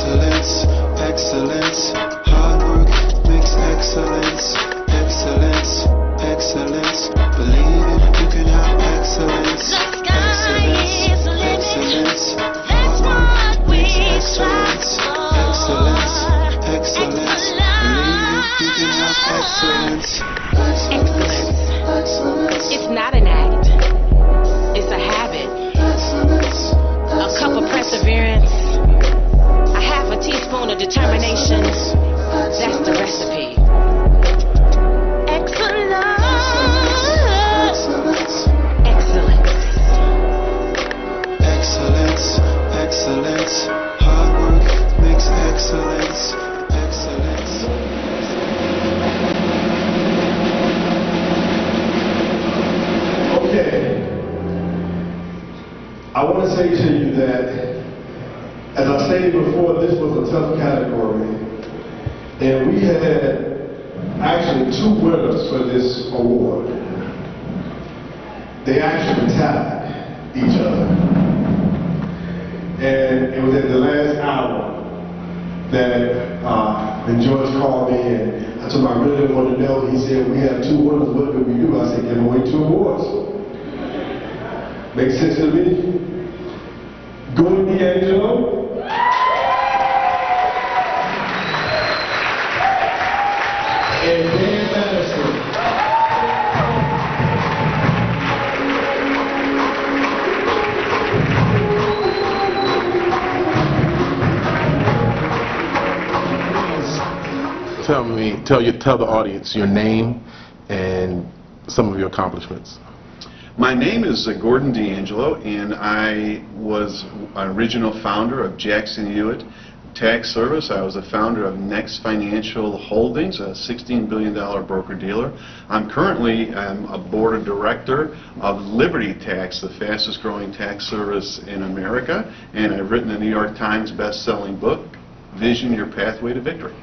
Excellence, excellence, hard work makes excellence. Excellence, excellence, believe it, you can have excellence. Excellence, excellence, hard work makes excellence. Excellence, excellence, believe it, you can have excellence. Excellence. It's not an act. It's a habit. A cup of perseverance. A half a teaspoon of determination. That's the recipe. Excellence, excellence, hard work makes excellence. Excellence. Okay. I want to say to you that, as I stated before, this was a tough category, and we had actually 2 winners for this award. They actually tied each other. And it was at the last hour that the judge called me, and I told him I really wanted to know. He said, we have 2 winners, what do we do? I said, give away 2 awards. Makes sense to me? Gordon D'Angelo. And Dan Madison. Tell the audience your name and some of your accomplishments. My name is Gordon D'Angelo, and I was an original founder of Jackson Hewitt Tax Service. I was a founder of Next Financial Holdings, a $16 billion broker-dealer. I'm currently a board of director of Liberty Tax, the fastest growing tax service in America, and I've written the New York Times best-selling book, Vision, Your Pathway to Victory.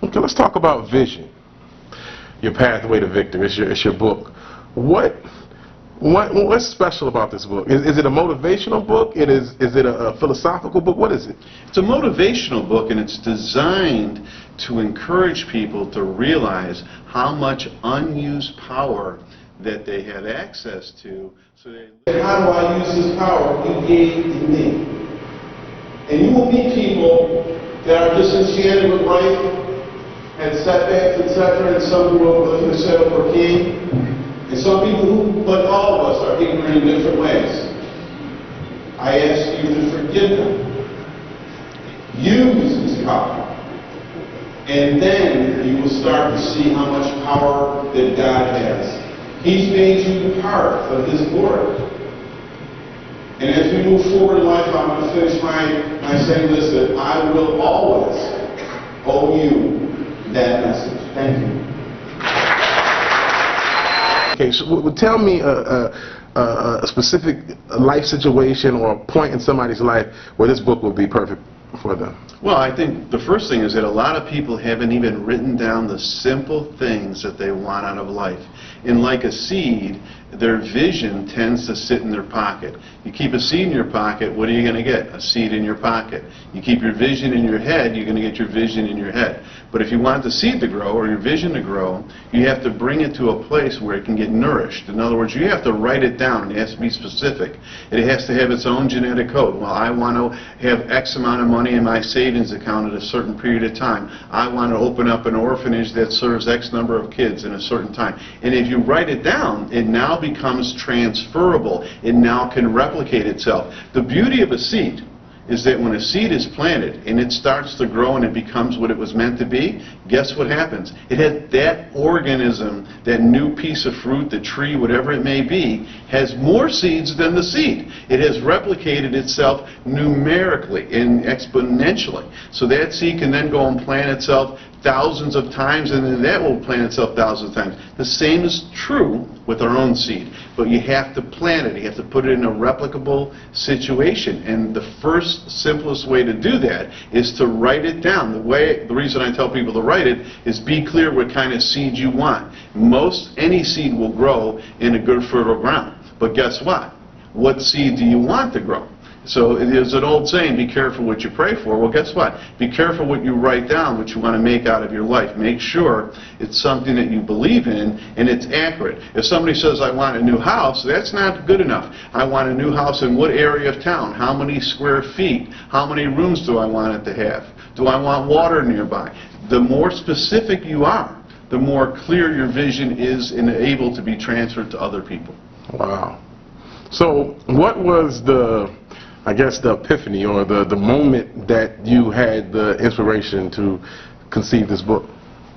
Okay, let's talk about Vision, Your Pathway to Victory. It's your book. What's special about this book? Is it a motivational book? Is it a philosophical book? What is it? It's a motivational book, and it's designed to encourage people to realize how much unused power that they have access to. So how do I use this power He gave to me? And you will meet people that are disenchanted with life, had setbacks, etc., and some who are looking to settle for king. And some people who, like all of us, are ignorant in different ways. I ask you to forgive them. Use His power. And then you will start to see how much power that God has. He's made you part of His glory. And as we move forward in life, I'm going to finish my saying this, that I will always owe you that message. Thank you. Okay, so tell me a specific life situation or a point in somebody's life where this book would be perfect for them. Well, I think the first thing is that a lot of people haven't even written down the simple things that they want out of life. And like a seed, their vision tends to sit in their pocket. You keep a seed in your pocket, what are you going to get? A seed in your pocket. You keep your vision in your head, you're going to get your vision in your head. But if you want the seed to grow or your vision to grow, you have to bring it to a place where it can get nourished. In other words, you have to write it down. It has to be specific. It has to have its own genetic code. Well, I want to have X amount of money in my savings account at a certain period of time. I want to open up an orphanage that serves X number of kids in a certain time. And if you write it down, it now becomes transferable. It now can replicate itself. The beauty of a seed is that when a seed is planted and it starts to grow and it becomes what it was meant to be, guess what happens? It has that organism, that new piece of fruit, the tree, whatever it may be, has more seeds than the seed. It has replicated itself numerically and exponentially. So that seed can then go and plant itself thousands of times, and then that will plant itself thousands of times. The same is true with our own seed, but you have to plant it. You have to put it in a replicable situation, and the first simplest way to do that is to write it down. The reason I tell people to write it is be clear what kind of seed you want. Any seed will grow in a good fertile ground, but guess what? What seed do you want to grow? So there's an old saying, be careful what you pray for. Well, guess what? Be careful what you write down, what you want to make out of your life. Make sure it's something that you believe in and it's accurate. If somebody says, I want a new house, that's not good enough. I want a new house in what area of town? How many square feet? How many rooms do I want it to have? Do I want water nearby? The more specific you are, the more clear your vision is and able to be transferred to other people. Wow. So what was the, I guess, the epiphany or the moment that you had the inspiration to conceive this book?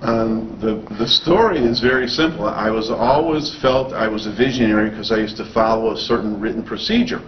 The story is very simple. I was always felt I was a visionary because I used to follow a certain written procedure.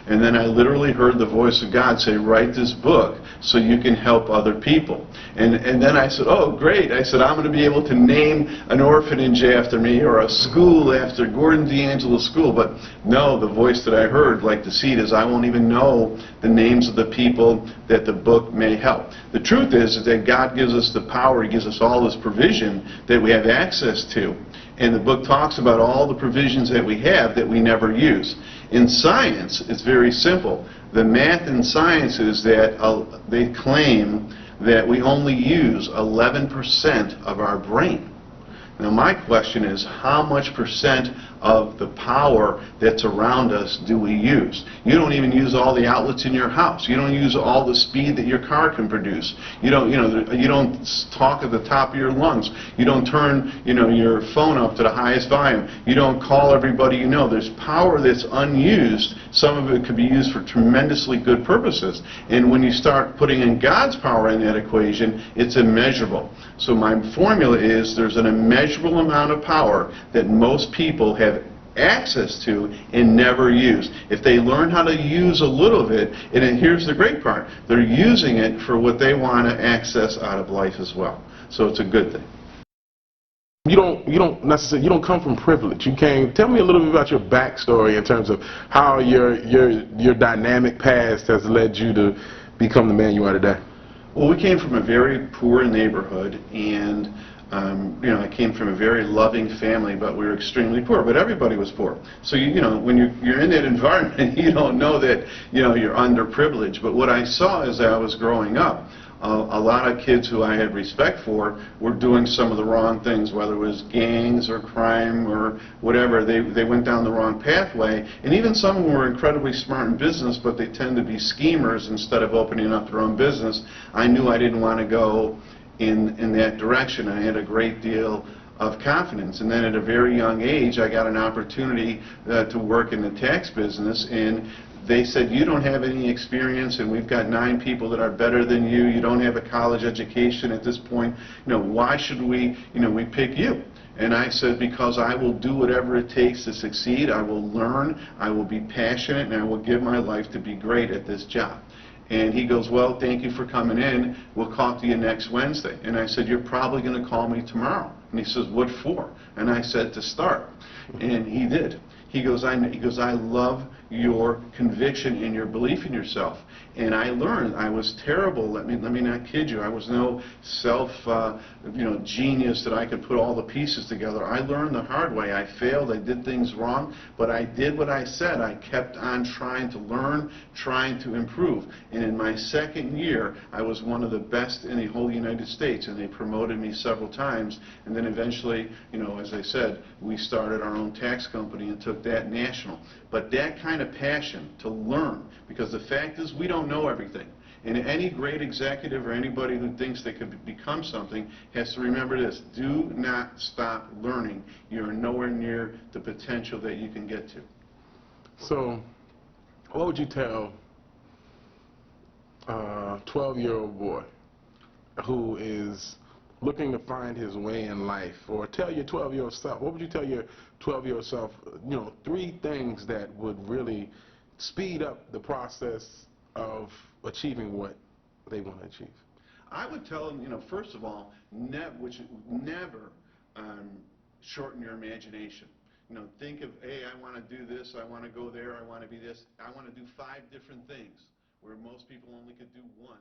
And then I literally heard the voice of God say, write this book so you can help other people. And then I said, oh, great. I said, I'm going to be able to name an orphanage after me or a school after Gordon D'Angelo School. But no, the voice that I heard, like the seed, is I won't even know the names of the people that the book may help. The truth is that God gives us the power. He gives us all this provision that we have access to. And the book talks about all the provisions that we have that we never use. In science, it's very simple. The math in science is that they claim that we only use 11% of our brain. Now my question is, how much percent of the power that's around us do we use? You don't even use all the outlets in your house. You don't use all the speed that your car can produce. You don't talk at the top of your lungs. You don't turn, your phone up to the highest volume. You don't call everybody you know. There's power that's unused. Some of it could be used for tremendously good purposes. And when you start putting in God's power in that equation, it's immeasurable. So my formula is there's an immeasurable amount of power that most people have access to and never use. If they learn how to use a little of it, and then here's the great part, they're using it for what they want to access out of life as well. So it's a good thing. You don't come from privilege. Tell me a little bit about your backstory in terms of how your dynamic past has led you to become the man you are today. Well, we came from a very poor neighborhood, and I came from a very loving family, but we were extremely poor. But everybody was poor. So when you're in that environment, you don't know that you're underprivileged. But what I saw as I was growing up, a lot of kids who I had respect for were doing some of the wrong things, whether it was gangs or crime or whatever. They went down the wrong pathway. And even some of them were incredibly smart in business, but they tend to be schemers instead of opening up their own business. I knew I didn't want to go in that direction. I had a great deal of confidence. And then at a very young age, I got an opportunity to work in the tax business, and they said, you don't have any experience, and we've got 9 people that are better than you. You don't have a college education at this point. Why should we pick you? And I said, because I will do whatever it takes to succeed. I will learn, I will be passionate, and I will give my life to be great at this job. And he goes, well, thank you for coming in. We'll talk to you next Wednesday. And I said, you're probably going to call me tomorrow. And he says, what for? And I said, to start. And he did. He goes, I love your conviction and your belief in yourself. And I learned I was terrible. Let me not kid you. I was no genius that I could put all the pieces together. I learned the hard way. I failed. I did things wrong. But I did what I said. I kept on trying to learn, trying to improve. And in my second year, I was one of the best in the whole United States. And they promoted me several times. And then eventually, as I said, we started our own tax company and took that national. But that kind of passion to learn, because the fact is we don't know everything. And any great executive or anybody who thinks they could become something has to remember this: do not stop learning. You're nowhere near the potential that you can get to. So, what would you tell a 12-year-old boy who is looking to find his way in life, or tell your 12-year-old self, what would you tell your 12-year-old self, 3 things that would really speed up the process of achieving what they want to achieve? I would tell them, first of all, never shorten your imagination. Think of, hey, I want to do this, I want to go there, I want to be this, I want to do 5 different things, where most people only could do 1.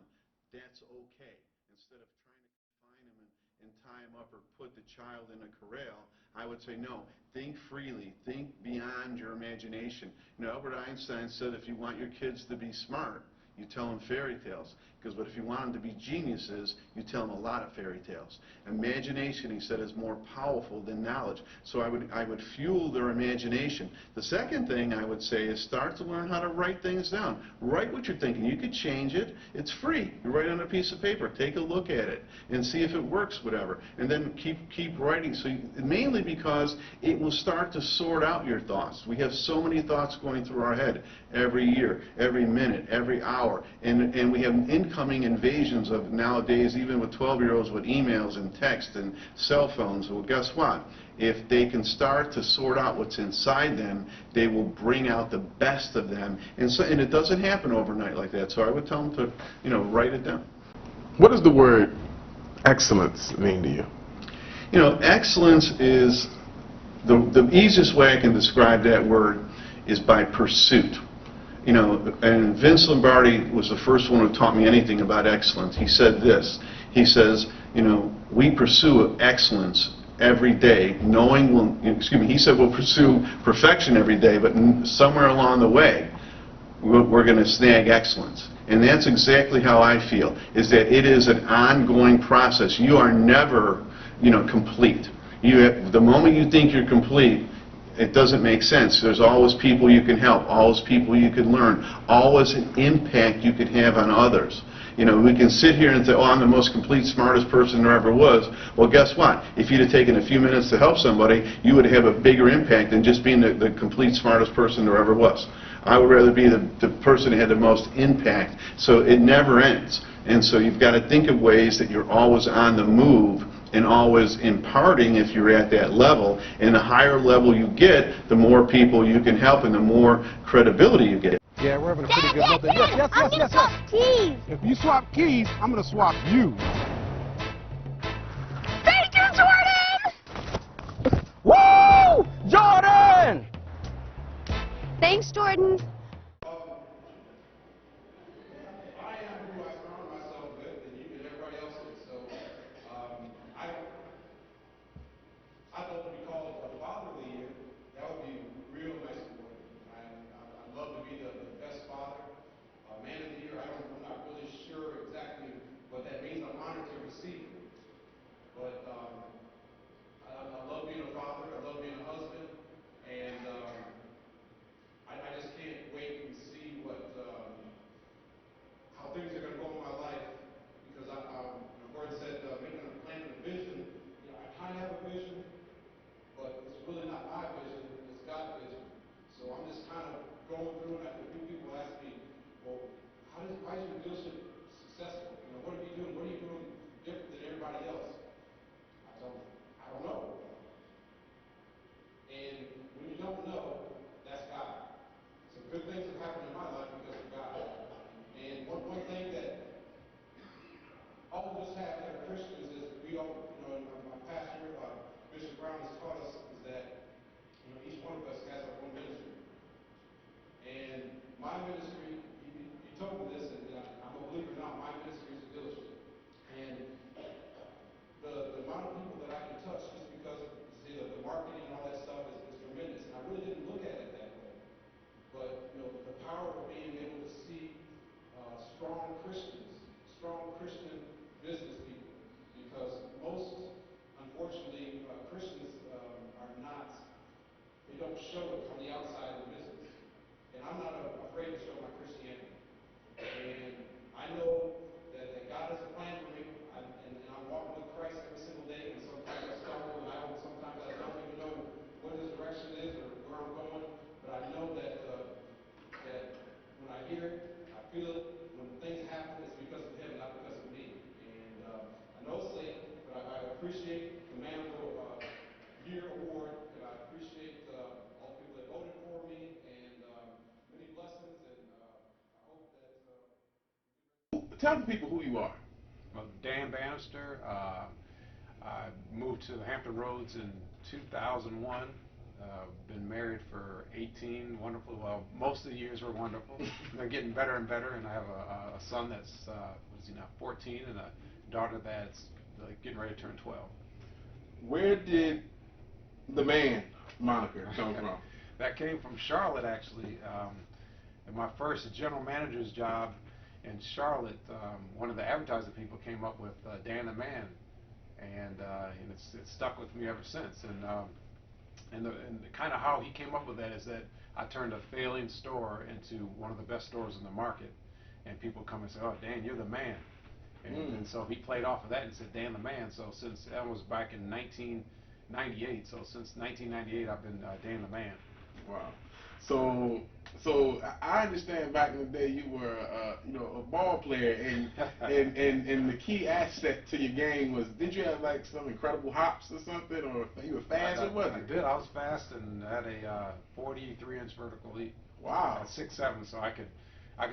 That's okay. Instead of trying to confine them and tie him up or put the child in a corral. I would say, no, think freely, think beyond your imagination. You know, Albert Einstein said if you want your kids to be smart, you tell them fairy tales. But if you want them to be geniuses, you tell them a lot of fairy tales. Imagination, he said, is more powerful than knowledge. So I would fuel their imagination. The second thing I would say is start to learn how to write things down. Write what you're thinking. You could change it. It's free. You write it on a piece of paper. Take a look at it and see if it works, whatever. And then keep writing. So mainly because it will start to sort out your thoughts. We have so many thoughts going through our head every year, every minute, every hour. And we have incoming invasions of nowadays, even with 12-year-olds with emails and text and cell phones. Well, guess what? If they can start to sort out what's inside them, they will bring out the best of them. And it doesn't happen overnight like that. So I would tell them to, you know, write it down. What does the word excellence mean to you? You know, excellence is, the easiest way I can describe that word is by pursuit. You know, and Vince Lombardi was the first one who taught me anything about excellence. He said this. He says, you know, we pursue excellence every day, knowing he said we'll pursue perfection every day, but somewhere along the way, we're going to snag excellence. And that's exactly how I feel, is that it is an ongoing process. You are never, you know, complete. The moment you think you're complete, it doesn't make sense. There's always people you can help, always people you can learn, always an impact you can have on others. You know, we can sit here and say, oh, I'm the most complete, smartest person there ever was. Well, guess what? If you'd have taken a few minutes to help somebody, you would have a bigger impact than just being the complete, smartest person there ever was. I would rather be the person who had the most impact. So it never ends. And so you've got to think of ways that you're always on the move and always imparting if you're at that level. And the higher level you get, the more people you can help and the more credibility you get. Yeah, we're having a pretty good month. Yes. Keys. If you swap keys, I'm going to swap you. Thank you, Jordan! Woo! Jordan! Thanks, Jordan. I am who I surround myself with, and you and everybody else is. So I'd love to be called a father of the year. That would be real nice for me. I'd love to be the best father. Man of the year, I'm not really sure exactly what that means. I'm honored to receive it. But I love being a father. I love being a husband. And I just can't wait and see how things are going to go in my life. Because Gordon said, making a plan and a vision. You know, I kind of have a vision, but it's really not my vision. It's God's vision. So I'm just kind of going through, and a few people ask me, well, why is your dealership successful? You know, what are you doing? What are you doing different than everybody else? I don't know. And when you don't know, that's God. Some good things have happened in my life because of God. And one thing that all of us have that are Christians is we all, you know, and my pastor, Bishop Brown, has taught us is that, you know, each one of us has our own ministry. And my ministry, he told me this, and I'm a believer now, my ministry is a dealership. And the amount of people that I can touch just because of the marketing and all that stuff is tremendous. And I really didn't look at it that way. But, you know, the power of being able to see strong Christians, strong Christian business people. Because most, unfortunately, Christians are not, they don't show it on the outside of the business. And I'm not afraid to show my Christianity. And I know that God has a plan for me, and I'm walking with Christ every single day, and sometimes I stumble, and sometimes I don't even know what His direction is or where I'm going, but I know that when I hear it, I feel it, when things happen, it's because of Him, not because of me. And I know it's late, but I appreciate the Man of the Year award, and I appreciate all the people that voted for me, and many blessings, and I hope that... Tell the people who you are. Well, Dan Bannister. I moved to the Hampton Roads in 2001. Been married for 18. Wonderful. Well, most of the years were wonderful. They're getting better and better, and I have a son that's, what is he now, 14, and a daughter that's like getting ready to turn 12. Where did the man moniker come from? That came from Charlotte, actually. In my first general manager's job in Charlotte, one of the advertising people came up with Dan the Man, and it's stuck with me ever since. And kind of how he came up with that is that I turned a failing store into one of the best stores in the market, and people come and say, "Oh, Dan, you're the man." And so he played off of that and said, "Dan the Man." So since that was back in 1998, so since 1998, I've been Dan the Man. Wow. So I understand back in the day you were a ball player, and the key asset to your game was, did you have like some incredible hops or something, or you were fast? What was it? I did. I was fast and had a 43-inch vertical leap. Wow. At 6'7", so I could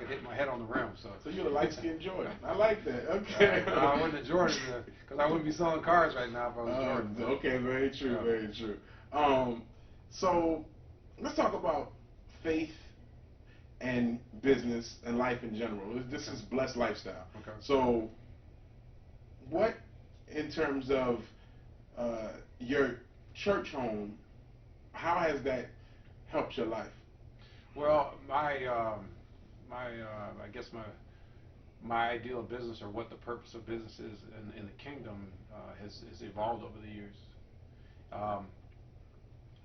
hit my head on the rim. So you're the light-skinned Jordan. I like that. Okay. No, I wasn't a Jordan because I wouldn't be selling cars right now if I was Jordan. Okay, very true, very true. So let's talk about faith and business and life in general. This is blessed lifestyle. Okay. So what, in terms of your church home, how has that helped your life? Well, I guess my ideal of business, or what the purpose of business is in the kingdom, has evolved over the years.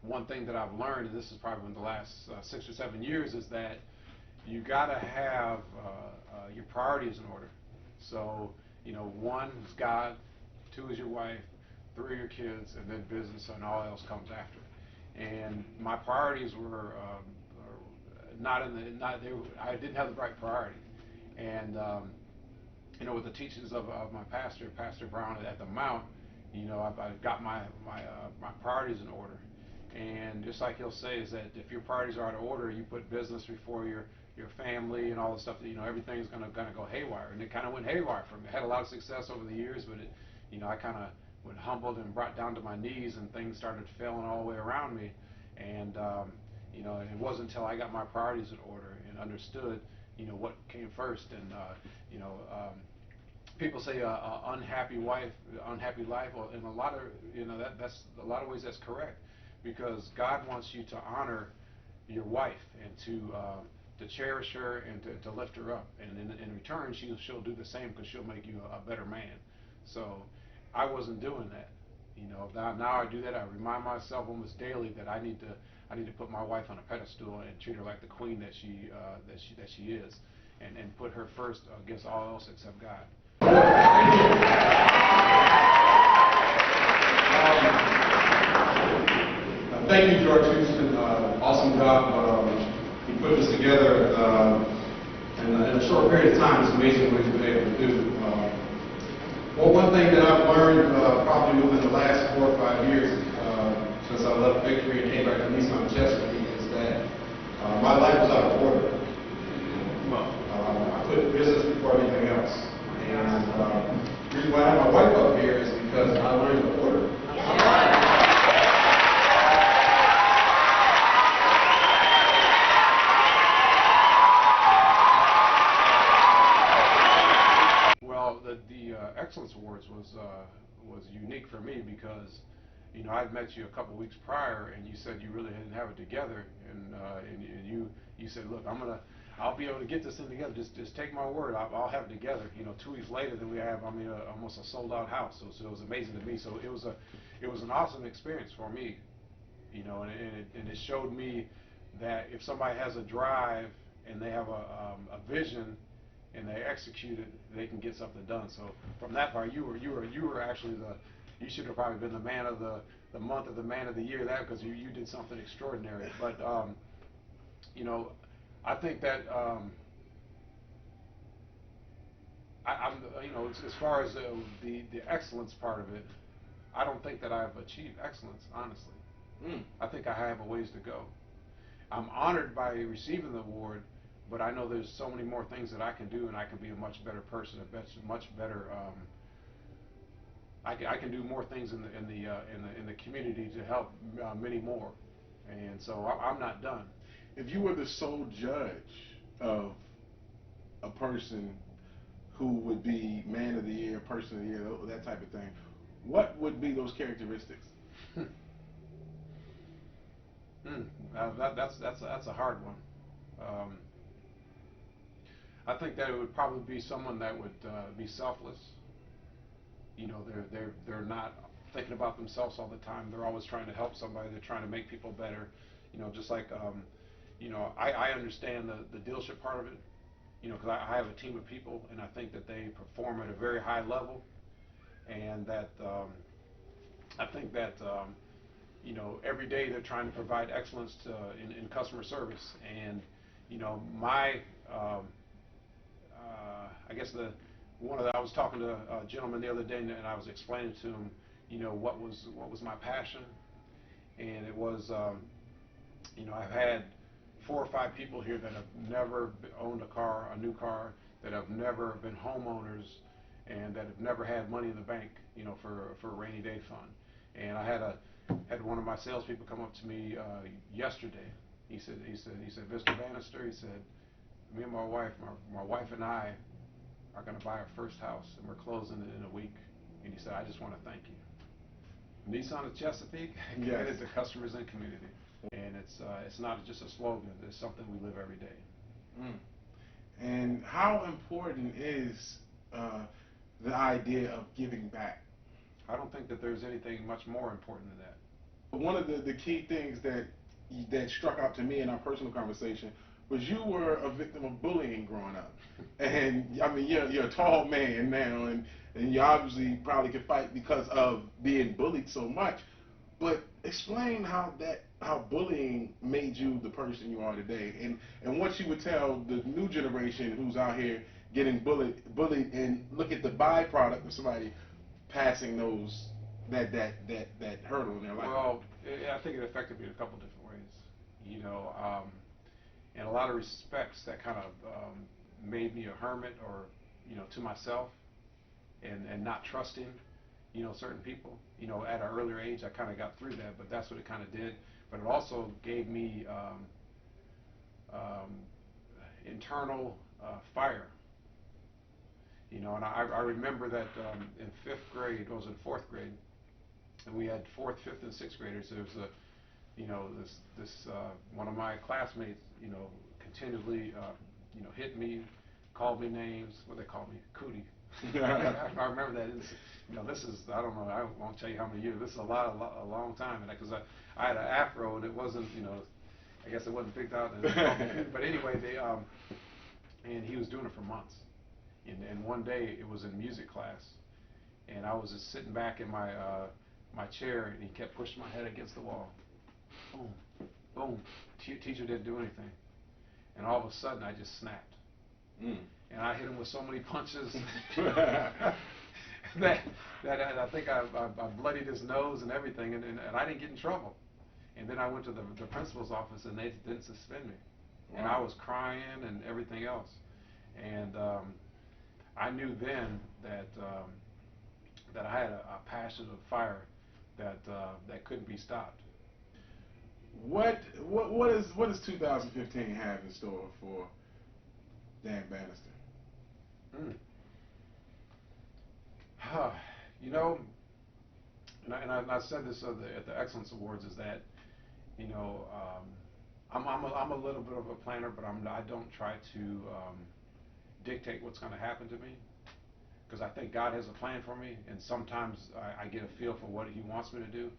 One thing that I've learned, and this is probably in the last 6 or 7 years, is that you got to have your priorities in order. So, 1 is God, 2 is your wife, 3 are your kids, and then business, and all else comes after. And my priorities were I didn't have the right priority. And with the teachings of my pastor, Pastor Brown at the Mount, I've got my priorities in order. And just like he'll say, is that if your priorities are out of order, you put business before your family and all the stuff, that everything's gonna go haywire. And it kind of went haywire for me. I had a lot of success over the years, but I kind of went humbled and brought down to my knees, and things started failing all the way around me. And and it wasn't until I got my priorities in order and understood what came first. And people say unhappy wife, unhappy life. Well, in a lot of that's a lot of ways that's correct, because God wants you to honor your wife and to cherish her and to lift her up, and in return she'll do the same, because she'll make you a better man. So I wasn't doing that. Now I do that. I remind myself almost daily that I need to put my wife on a pedestal and treat her like the queen that she is, and put her first against all else except God. Thank you, George Houston. Awesome job. He put this together in a short period of time. It's amazing what he's been able to do. Well, one thing that I've learned probably within the last 4 or 5 years since I left Victory and came back to Nissan Chesapeake is that my life was out of order. I put business before anything else. And the reason why I have my wife up here is because I learned the order. Well, the Excellence Awards was unique for me because I'd met you a couple weeks prior, and you said you really didn't have it together, and you said, look, I'll be able to get this thing together. Just take my word. I'll have it together. 2 weeks later, then we have almost a sold out house. So it was amazing to me. So it was an awesome experience for me, and it showed me that if somebody has a drive and they have a vision and they execute it, they can get something done. So from that part, you were actually you should have probably been the man of the month or the man of the year, because you did something extraordinary. But I think that as far as the excellence part of it, I don't think that I've achieved excellence, honestly. I think I have a ways to go. I'm honored by receiving the award, but I know there's so many more things that I can do, and I can be a much better person, a much better. I can do more things in the community to help many more, and so I'm not done. If you were the sole judge of a person who would be man of the year, person of the year, that type of thing, what would be those characteristics? That's a hard one. I think that it would probably be someone that would be selfless. You know, they're not thinking about themselves all the time. They're always trying to help somebody. They're trying to make people better. You know, just like you know, I understand the dealership part of it. You know, because I have a team of people, and I think that they perform at a very high level, and that I think that you know, every day they're trying to provide excellence in customer service. And you know, I guess I was talking to a gentleman the other day, and I was explaining to him, you know, what was my passion, and it was, you know, I've had 4 or 5 people here that have never owned a new car, that have never been homeowners, and that have never had money in the bank, you know, for a rainy day fund. And I had one of my salespeople come up to me yesterday. He said, Mr. Bannister, he said, me and my wife and I are going to buy our first house, and we're closing it in a week. And he said, I just want to thank you. Nissan of Chesapeake, committed to customers and community. And it's not just a slogan, it's something we live every day. And how important is the idea of giving back? I don't think that there's anything much more important than that. One of the key things that struck out to me in our personal conversation was you were a victim of bullying growing up. And I mean, you're a tall man now, and you obviously probably can fight because of being bullied so much. But explain how bullying made you the person you are today, and what you would tell the new generation who's out here getting bullied, and look at the byproduct of somebody passing that hurdle in their life. Well, I think it affected me in a couple different ways. You know, in a lot of respects, that kind of made me a hermit, or, you know, to myself, and not trusting, you know, certain people. You know, at an earlier age, I kind of got through that, but that's what it kind of did. But it also gave me internal fire. You know, and I remember that in 5th grade, it was in 4th grade, and we had 4th, 5th, and 6th graders. There was you know, this one of my classmates, you know, continually, you know, hit me, called me names. What they called me, cootie. I remember that. You know, this is, I don't know, I won't tell you how many years. This is a long time, because I had an afro, and it wasn't, you know, I guess it wasn't picked out. But anyway, and he was doing it for months. And one day it was in music class, and I was just sitting back in my chair, and he kept pushing my head against the wall. Boom, boom. Teacher didn't do anything, and all of a sudden I just snapped. And I hit him with so many punches that I think I bloodied his nose and everything, and I didn't get in trouble. And then I went to the principal's office, and they didn't suspend me. Wow. And I was crying and everything else. And I knew then that I had a passion of fire that couldn't be stopped. What does 2015 have in store for Dan Bannister? You know, and I said this at the Excellence Awards, is that, you know, I'm a little bit of a planner, but I don't try to dictate what's going to happen to me, because I think God has a plan for me, and sometimes I get a feel for what He wants me to do.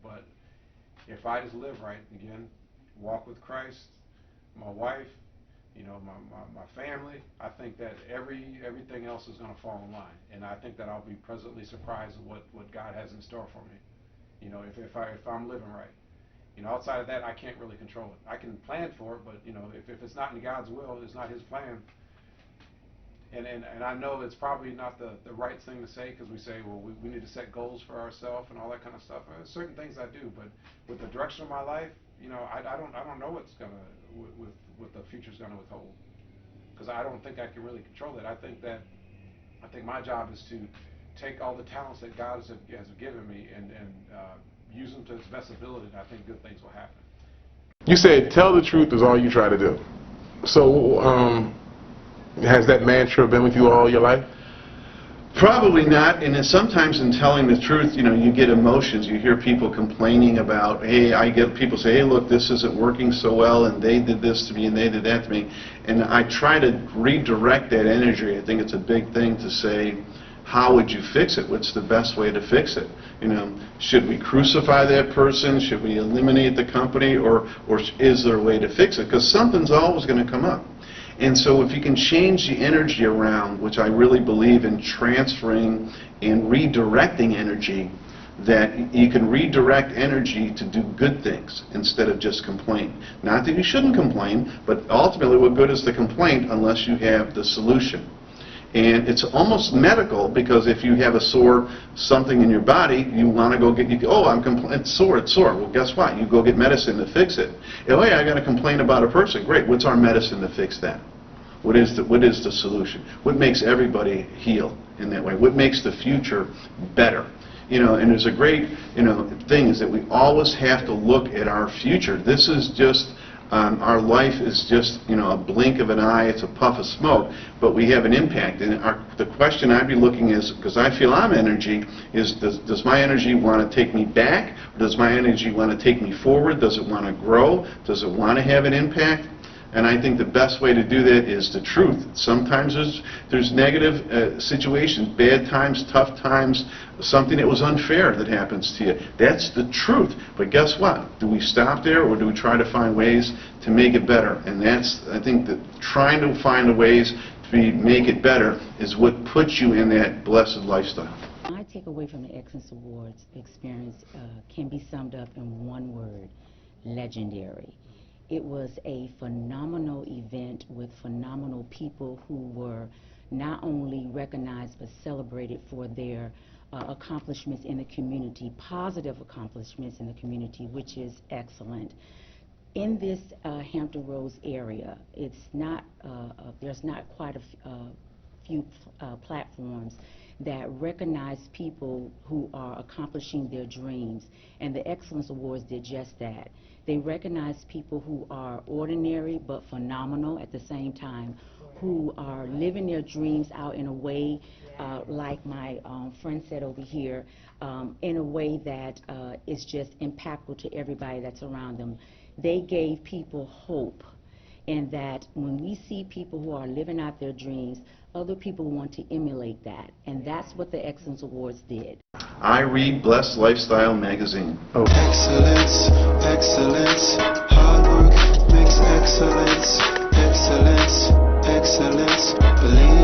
But if I just live right, again, walk with Christ, my wife, you know, my family, I think that everything else is going to fall in line, and I think that I'll be pleasantly surprised at what God has in store for me. You know, if I'm living right. You know, outside of that, I can't really control it. I can plan for it, but, you know, if it's not in God's will, it's not His plan. And I know it's probably not the right thing to say, because we say, well, we need to set goals for ourselves and all that kind of stuff. There's certain things I do, but with the direction of my life, you know, I don't know what's gonna what the future's gonna withhold, because I don't think I can really control it. I think my job is to take all the talents that God has given me and use them to its best ability, and I think good things will happen. You said tell the truth is all you try to do. So Has that mantra been with you all your life? Probably not, and then sometimes in telling the truth, you know, you get emotions. You hear people complaining about, hey, I get people say, hey, look, this isn't working so well, and they did this to me, and they did that to me. And I try to redirect that energy. I think it's a big thing to say, how would you fix it? What's the best way to fix it? You know, should we crucify that person? Should we eliminate the company? Or is there a way to fix it? Because something's always going to come up. And so if you can change the energy around, which I really believe in transferring and redirecting energy, that you can redirect energy to do good things instead of just complain. Not that you shouldn't complain, but ultimately what good is the complaint unless you have the solution? And it's almost medical, because if you have a sore something in your body, you want to go get, it's sore, it's sore. Well, guess what? You go get medicine to fix it. Oh, hey, I got to complain about a person. Great. What's our medicine to fix that? What is the solution? What makes everybody heal in that way? What makes the future better? You know, and there's a great, thing is that we always have to look at our future. This is just, our life is just, a blink of an eye, it's a puff of smoke, but we have an impact. And the question I'd be looking is, because I feel I'm energy, is does my energy want to take me back? Or does my energy want to take me forward? Does it want to grow? Does it want to have an impact? And I think the best way to do that is the truth. Sometimes there's negative situations, bad times, tough times, something that was unfair that happens to you. That's the truth. But guess what? Do we stop there, or do we try to find ways to make it better? And that's, I think, that trying to find the ways to make it better is what puts you in that blessed lifestyle. My takeaway from the Excellence Awards experience can be summed up in one word: legendary. It was a phenomenal event with phenomenal people who were not only recognized but celebrated for their accomplishments in the community, positive accomplishments in the community, which is excellent. In this Hampton Roads area, it's not, there's not quite a few platforms that recognize people who are accomplishing their dreams, and the Excellence Awards did just that. They recognize people who are ordinary but phenomenal at the same time, who are living their dreams out in a way, like my friend said over here, in a way that is just impactful to everybody that's around them. They gave people hope, and that when we see people who are living out their dreams, other people want to emulate that, and that's what the Excellence Awards did. I read Blessed Lifestyle magazine. Excellence, excellence, hard work makes excellence, excellence, excellence, believe